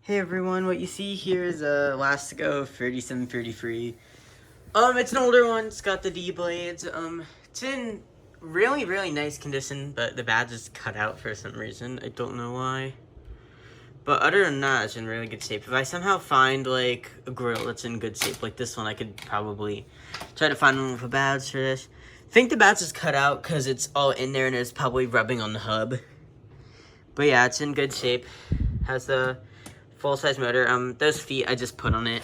Hey everyone, what you see here is a Lasko 3733. It's an older one. It's got the D blades. It's in really nice condition, but the badge is cut out for some reason. I don't know why. But other than that, it's in really good shape. If I somehow find like a grill that's in good shape, like this one, I could probably try to find one with a badge for this. I think the badge is cut out because it's all in there and it's probably rubbing on the hub. But yeah, it's in good shape. Has the full-size motor. Those feet I just put on it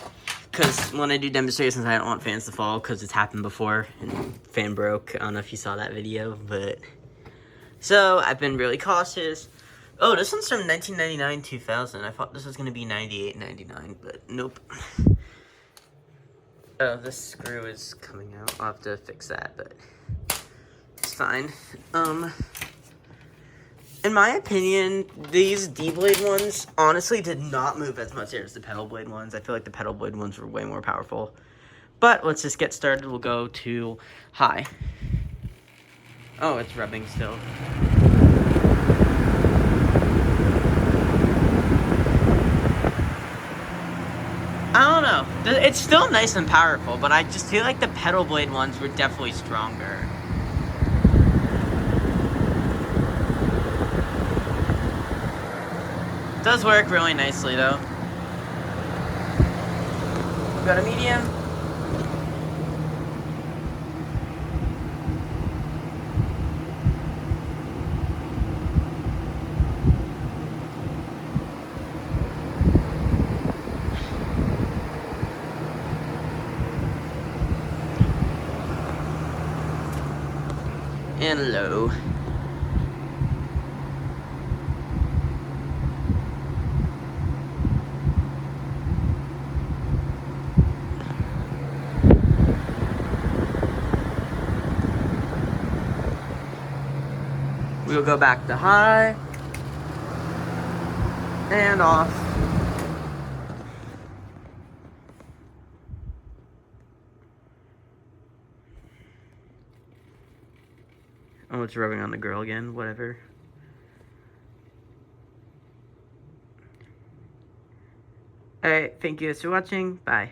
because when I do demonstrations, I don't want fans to fall because it's happened before and fan broke. I don't know if you saw that video, but so I've been really cautious. Oh, this one's from 1999, 2000. I thought this was gonna be 98, 99, but nope. Oh, this screw is coming out. I'll have to fix that, but it's fine. In my opinion, these D-blade ones honestly did not move as much as the pedal blade ones. I feel like the pedal blade ones were way more powerful. But let's just get started. We'll go to high. Oh, it's rubbing still. I don't know. It's still nice and powerful, but I just feel like the pedal blade ones were definitely stronger. It does work really nicely though. We've got a medium. And low. We'll go back to high and off. Oh, it's rubbing on the girl again, whatever. Alright, thank you guys for watching. Bye.